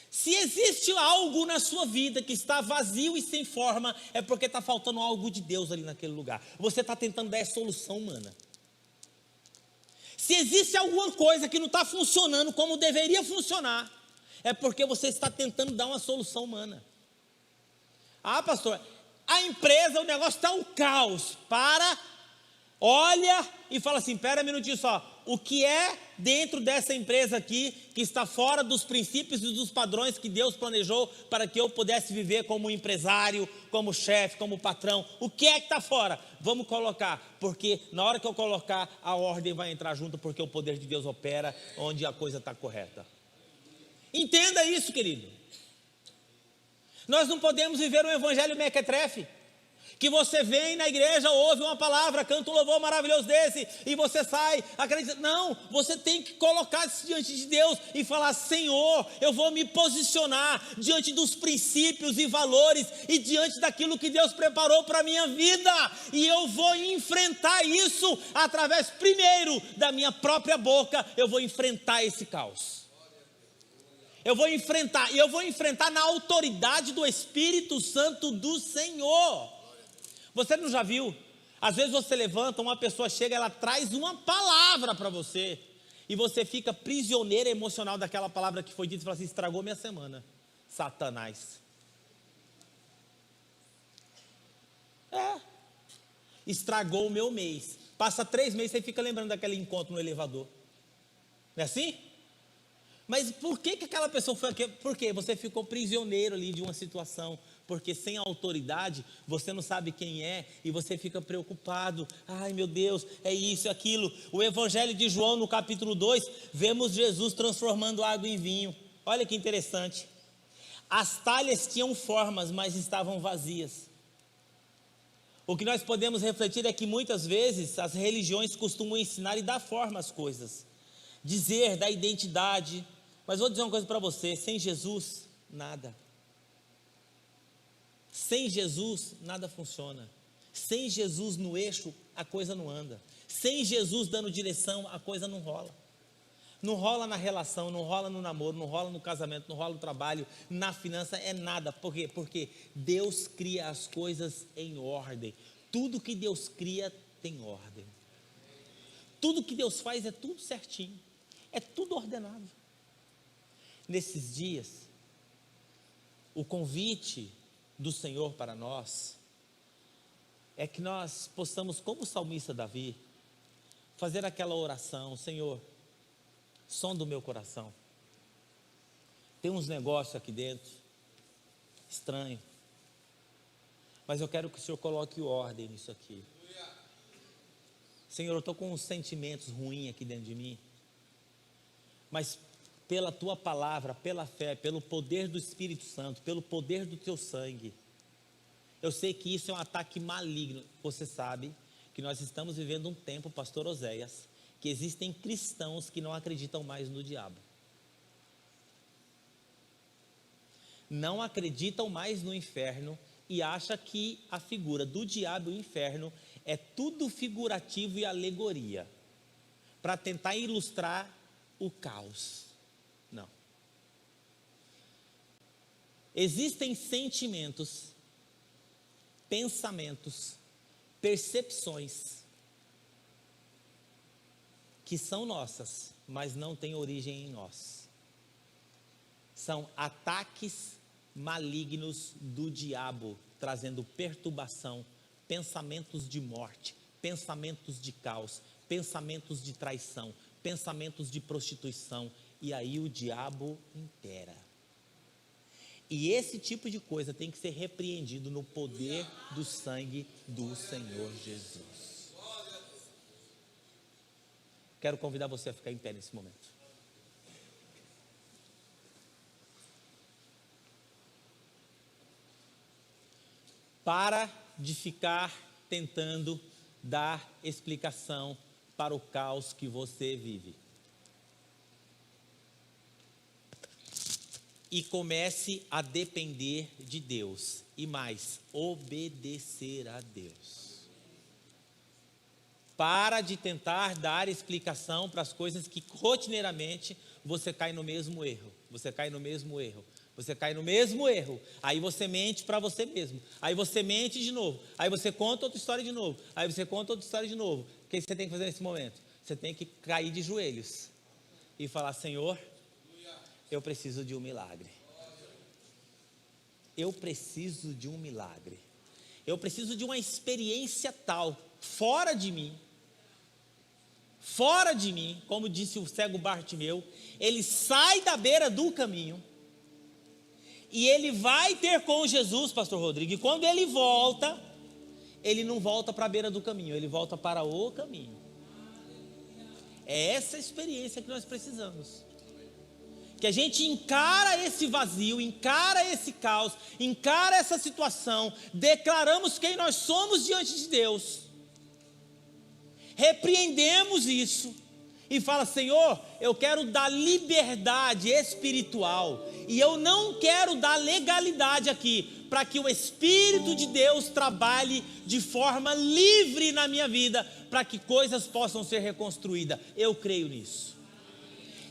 Se existe algo na sua vida que está vazio e sem forma, é porque está faltando algo de Deus ali naquele lugar. Você está tentando dar a solução humana. Se existe alguma coisa que não está funcionando como deveria funcionar, é porque você está tentando dar uma solução humana. Ah, pastor, a empresa, o negócio está um caos. Olha e fala assim, espera um minutinho só. O que é dentro dessa empresa aqui que está fora dos princípios e dos padrões que Deus planejou para que eu pudesse viver como empresário, como chefe, como patrão? O que é que está fora? Vamos colocar, porque na hora que eu colocar, a ordem vai entrar junto, porque o poder de Deus opera onde a coisa está correta. Entenda isso, querido. Nós não podemos viver um evangelho mequetrefe, que você vem na igreja, ouve uma palavra, canta um louvor maravilhoso desse, e você sai, acredita. Não, você tem que colocar-se diante de Deus e falar, Senhor, eu vou me posicionar diante dos princípios e valores, e diante daquilo que Deus preparou para a minha vida, e eu vou enfrentar isso, através primeiro da minha própria boca, eu vou enfrentar esse caos. Eu vou enfrentar na autoridade do Espírito Santo do Senhor. Você não já viu? Às vezes você levanta, uma pessoa chega, ela traz uma palavra para você, e você fica prisioneiro emocional daquela palavra que foi dita e fala assim, estragou minha semana, Satanás. Estragou o meu mês. Passa 3 meses, você fica lembrando daquele encontro no elevador. Não é assim? Mas por que aquela pessoa foi aqui? Porque você ficou prisioneiro ali de uma situação. Porque sem autoridade, você não sabe quem é, e você fica preocupado. Ai meu Deus, é isso, é aquilo. O Evangelho de João, no capítulo 2, vemos Jesus transformando água em vinho. Olha que interessante. As talhas tinham formas, mas estavam vazias. O que nós podemos refletir é que muitas vezes as religiões costumam ensinar e dar forma às coisas. Dizer, dar identidade. Mas vou dizer uma coisa para você, sem Jesus, nada. Sem Jesus, nada funciona. Sem Jesus no eixo, a coisa não anda. Sem Jesus dando direção, a coisa não rola. Não rola na relação, não rola no namoro, não rola no casamento, não rola no trabalho, na finança, é nada. Por quê? Porque Deus cria as coisas em ordem. Tudo que Deus cria tem ordem. Tudo que Deus faz é tudo certinho. É tudo ordenado. Nesses dias, o convite do Senhor para nós é que nós possamos, como o salmista Davi, fazer aquela oração, Senhor, som do meu coração, tem uns negócios aqui dentro, estranho, mas eu quero que o Senhor coloque ordem nisso aqui. Senhor, eu estou com uns sentimentos ruins aqui dentro de mim, mas pela tua palavra, pela fé, pelo poder do Espírito Santo, pelo poder do teu sangue, eu sei que isso é um ataque maligno. Você sabe que nós estamos vivendo um tempo, pastor Oséias, que existem cristãos que não acreditam mais no diabo. Não acreditam mais no inferno e acham que a figura do diabo e o inferno é tudo figurativo e alegoria, para tentar ilustrar o caos. Não. Existem sentimentos, pensamentos, percepções que são nossas, mas não têm origem em nós. São ataques malignos do diabo, trazendo perturbação, pensamentos de morte, pensamentos de caos, pensamentos de traição, pensamentos de prostituição, e aí o diabo impera. E esse tipo de coisa tem que ser repreendido no poder do sangue do Senhor Jesus. Quero convidar você a ficar em pé nesse momento. Para de ficar tentando dar explicação para o caos que você vive. E comece a depender de Deus. E mais, obedecer a Deus. Para de tentar dar explicação para as coisas que rotineiramente você cai no mesmo erro. Você cai no mesmo erro. Você cai no mesmo erro, aí você mente para você mesmo, aí você mente de novo, aí você conta outra história de novo, aí você conta outra história de novo. O que você tem que fazer nesse momento? Você tem que cair de joelhos e falar: Senhor, eu preciso de um milagre. Eu preciso de um milagre. Eu preciso de uma experiência tal, fora de mim, como disse o cego Bartimeu. Ele sai da beira do caminho e ele vai ter com Jesus, pastor Rodrigo, e quando ele volta, ele não volta para a beira do caminho, ele volta para o caminho. É essa experiência que nós precisamos. Que a gente encara esse vazio, encara esse caos, encara essa situação, declaramos quem nós somos diante de Deus, repreendemos isso e fala: Senhor, eu quero dar liberdade espiritual e eu não quero dar legalidade aqui, para que o Espírito de Deus trabalhe de forma livre na minha vida, para que coisas possam ser reconstruídas. Eu creio nisso.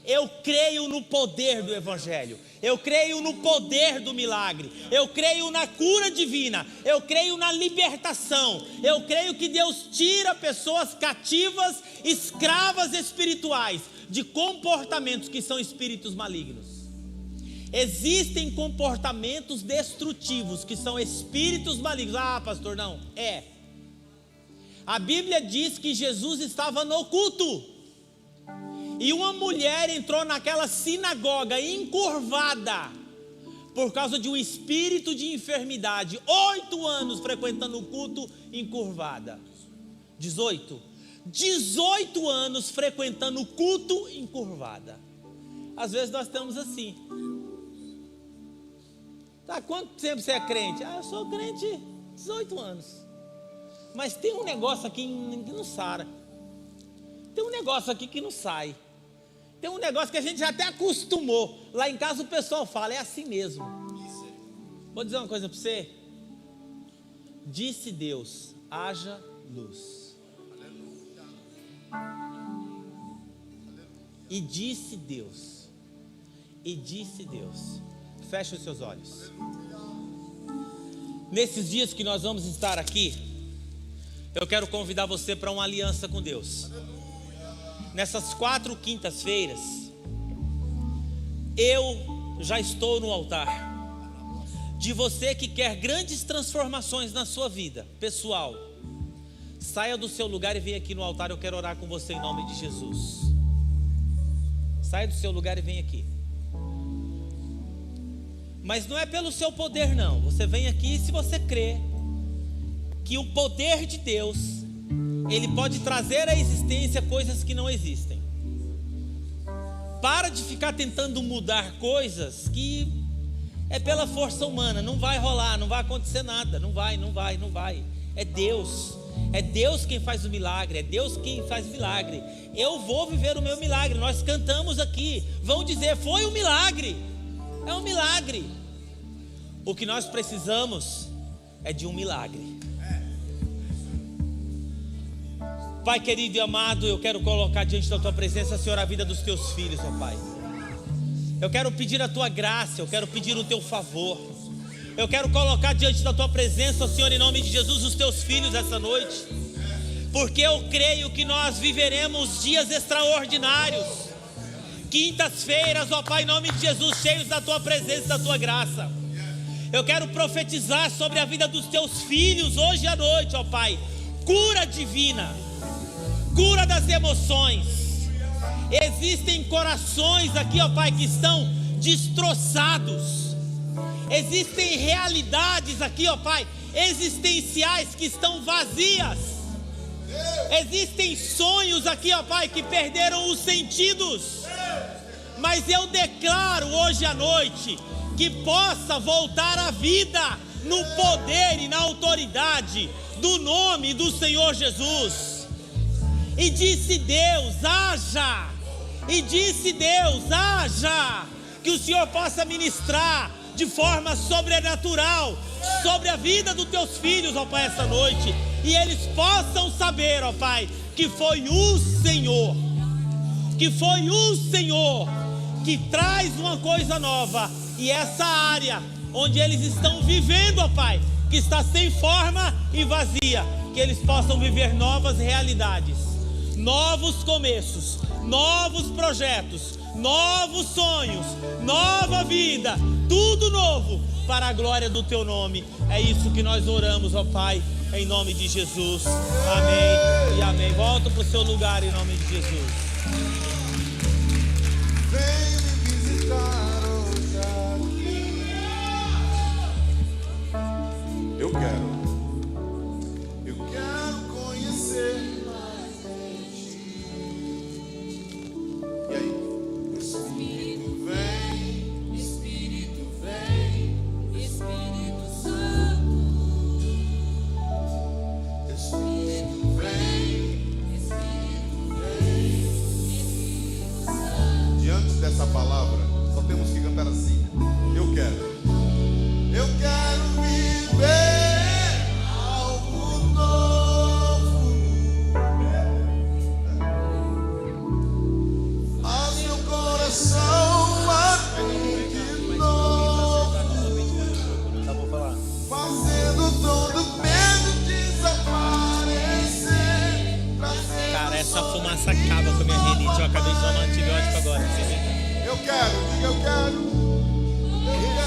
Eu creio no poder do Evangelho, eu creio no poder do milagre, eu creio na cura divina, eu creio na libertação, eu creio que Deus tira pessoas cativas, escravas espirituais, de comportamentos que são espíritos malignos. Existem comportamentos destrutivos que são espíritos malignos. Ah, pastor, não, a Bíblia diz que Jesus estava no culto, e uma mulher entrou naquela sinagoga encurvada, por causa de um espírito de enfermidade, 8 anos frequentando o culto encurvada. 18 anos frequentando o culto encurvada. Às vezes nós estamos assim. Tá, quanto tempo você é crente? Eu sou crente 18 anos. Mas tem um negócio aqui que não sara. Tem um negócio aqui que não sai. Tem um negócio que a gente já até acostumou. Lá em casa o pessoal fala: é assim mesmo. Vou dizer uma coisa para você. Disse Deus: haja luz. E disse Deus. Feche os seus olhos. Nesses dias que nós vamos estar aqui, eu quero convidar você para uma aliança com Deus. Nessas 4 quintas-feiras, eu já estou no altar de você que quer grandes transformações na sua vida pessoal. Saia do seu lugar e venha aqui no altar. Eu quero orar com você em nome de Jesus. Saia do seu lugar e vem aqui. Mas não é pelo seu poder, não. Você vem aqui se você crê que o poder de Deus, ele pode trazer à existência coisas que não existem. Para de ficar tentando mudar coisas que é pela força humana. Não vai rolar, não vai acontecer nada. Não vai. É Deus. É Deus quem faz o milagre, é Deus quem faz o milagre. Eu vou viver o meu milagre. Nós cantamos aqui, vão dizer, foi um milagre. É um milagre. O que nós precisamos é de um milagre. Pai querido e amado, eu quero colocar diante da tua presença, Senhor, a vida dos teus filhos, ó Pai. Eu quero pedir a tua graça, eu quero pedir o teu favor. Eu quero colocar diante da tua presença, Senhor, em nome de Jesus, os teus filhos essa noite. Porque eu creio que nós viveremos dias extraordinários. Quintas-feiras, ó Pai, em nome de Jesus, cheios da tua presença e da tua graça. Eu quero profetizar sobre a vida dos teus filhos hoje à noite, ó Pai. Cura divina. Cura das emoções. Existem corações aqui, ó Pai, que estão destroçados. Existem realidades aqui, ó Pai, existenciais que estão vazias. Existem sonhos aqui, ó Pai, que perderam os sentidos. Mas eu declaro hoje à noite que possa voltar à vida no poder e na autoridade do nome do Senhor Jesus. E disse Deus, haja. E disse Deus, haja. Que o Senhor possa ministrar de forma sobrenatural sobre a vida dos teus filhos, ó Pai, essa noite. E eles possam saber, ó Pai, que foi o Senhor. Que foi o Senhor que traz uma coisa nova. E essa área onde eles estão vivendo, ó Pai, que está sem forma e vazia, que eles possam viver novas realidades. Novos começos, novos projetos, novos sonhos, nova vida, tudo novo para a glória do teu nome. É isso que nós oramos, ó Pai, em nome de Jesus. Amém e amém. Volta para o seu lugar em nome de Jesus. Vem me visitar hoje aqui. Eu quero conhecer. E aí? Espírito vem, Espírito vem, Espírito Santo. Espírito vem, Espírito vem, Espírito Santo. Diante dessa palavra, só temos que cantar assim. Eu quero viver algo novo. Faz meu coração bater de novo, fazendo todo medo desaparecer. Cara, essa fumaça acaba com a minha rinite. Eu acabei de tomar um antibiótico agora. Eu quero, diga eu quero. Viver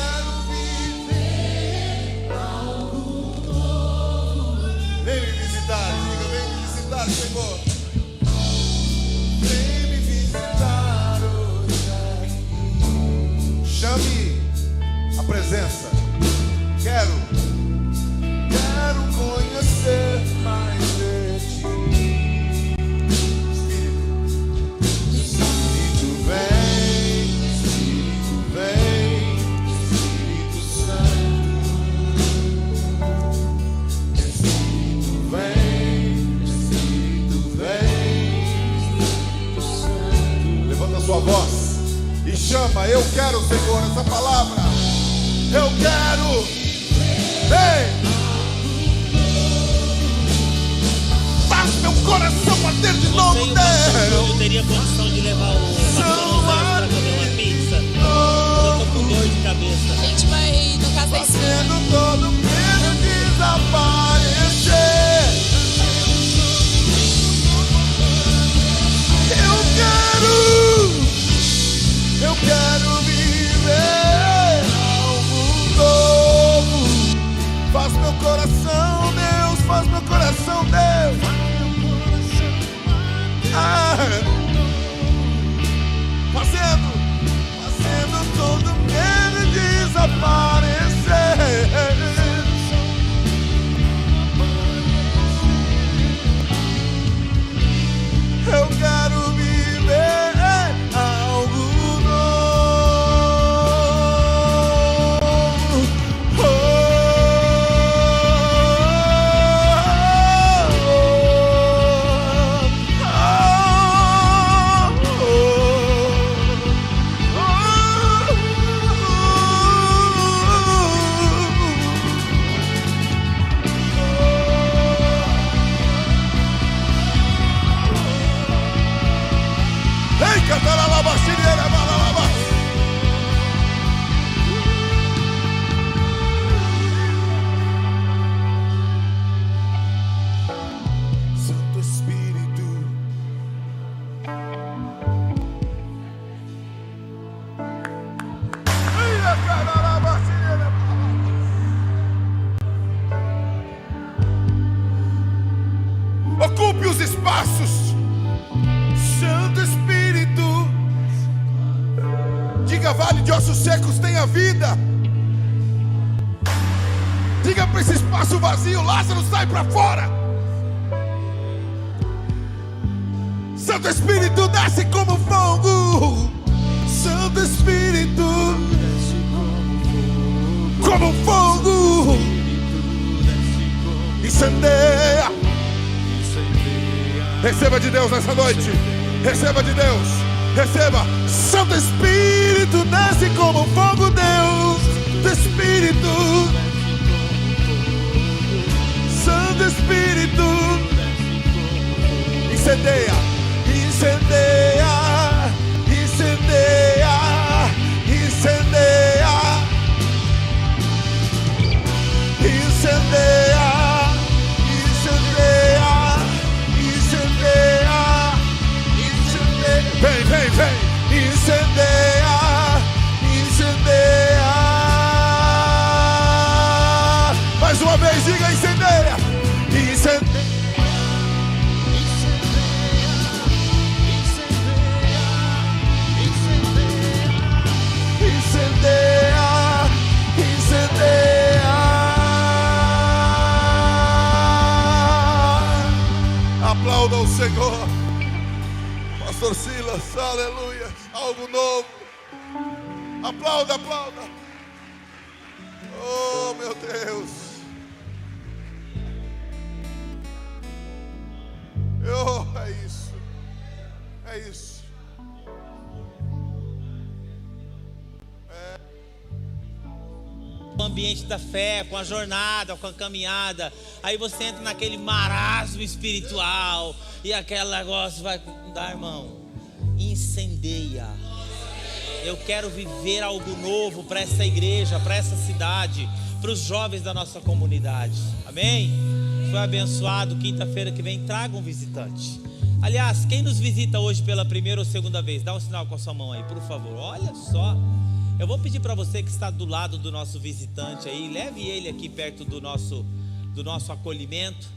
algo novo. Vem me visitar, diga, vem me visitar, Senhor. Vem me visitar hoje aqui. Chame a presença. Quero conhecer mais de ti. Espírito vem, Espírito Santo. Espírito vem, Espírito Santo. Levanta a sua voz e chama. Eu quero, Senhor, essa palavra. Eu quero. Vem. Faz meu coração bater de novo, Deus. Eu teria condição de levar o pastor para comer uma pizza. Eu tô com dor de cabeça. A gente vai no caso da esquina. Fazendo todo medo desaparecer. Eu quero viver algo novo. Faz meu coração, Deus, faz meu coração, Deus. Fazendo todo medo desaparecer. ossos secos tenha vida. Diga para esse espaço vazio: Lázaro, sai para fora. Santo Espírito, desce como fogo. Santo Espírito, como fogo, incendeia. Receba de Deus nessa noite. Receba de Deus. Receba. Santo Espírito, desce como fogo, Deus. Santo Espírito, Santo Espírito, incendeia, incendeia, incendeia, incendeia, incendeia, incendeia, incendeia, incendeia. Vem, vem, vem. Incendeia, incendeia. Mais uma vez, diga: incendeia, incendeia. Incendeia, incendeia. Aplauda o Senhor. Pastor Silas, aleluia. Algo novo. Aplauda, aplauda. Oh, meu Deus. Oh, é isso. É isso. O ambiente da fé, com a jornada, com a caminhada, aí você entra naquele marasmo espiritual e aquele negócio vai dar, irmão. Incendeia. Eu quero viver algo novo para essa igreja, para essa cidade, para os jovens da nossa comunidade. Amém? Foi abençoado. Quinta-feira que vem traga um visitante. Aliás, quem nos visita hoje pela primeira ou segunda vez, dá um sinal com a sua mão aí, por favor. Olha só. Eu vou pedir para você que está do lado do nosso visitante aí, leve ele aqui perto do nosso acolhimento,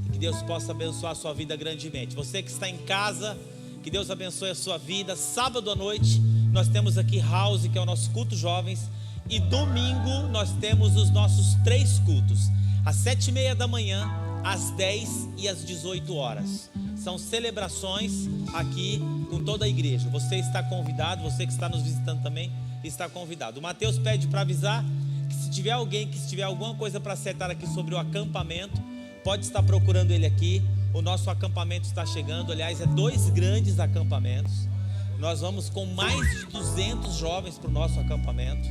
e que Deus possa abençoar a sua vida grandemente. Você que está em casa, que Deus abençoe a sua vida. Sábado à noite nós temos aqui House, que é o nosso culto jovens, e domingo nós temos os nossos 3 cultos, às 7h30 da manhã, às 10 e às 18 horas. São celebrações aqui com toda a igreja. Você está convidado, você que está nos visitando também está convidado. O Mateus pede para avisar que se tiver alguém, que se tiver alguma coisa para acertar aqui sobre o acampamento, pode estar procurando ele aqui. O nosso acampamento está chegando, aliás, é 2 grandes acampamentos. Nós vamos com mais de 200 jovens para o nosso acampamento,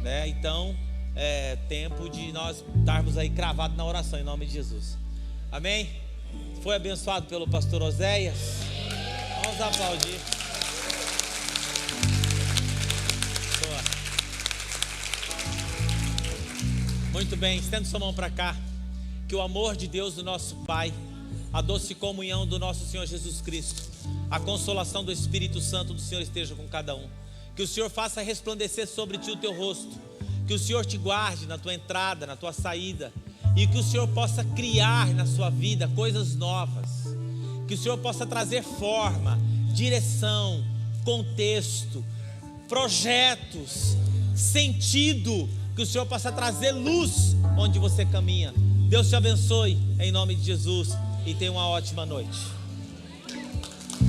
né? Então é tempo de nós estarmos aí cravados na oração em nome de Jesus. Amém? Foi abençoado pelo pastor Oséias? Vamos aplaudir. Muito bem, estenda sua mão para cá. Que o amor de Deus, do nosso Pai, a doce comunhão do nosso Senhor Jesus Cristo, a consolação do Espírito Santo do Senhor esteja com cada um. Que o Senhor faça resplandecer sobre ti o teu rosto. Que o Senhor te guarde na tua entrada, na tua saída. E que o Senhor possa criar na sua vida coisas novas. Que o Senhor possa trazer forma, direção, contexto, projetos, sentido. Que o Senhor possa trazer luz onde você caminha. Deus te abençoe em nome de Jesus e tenha uma ótima noite.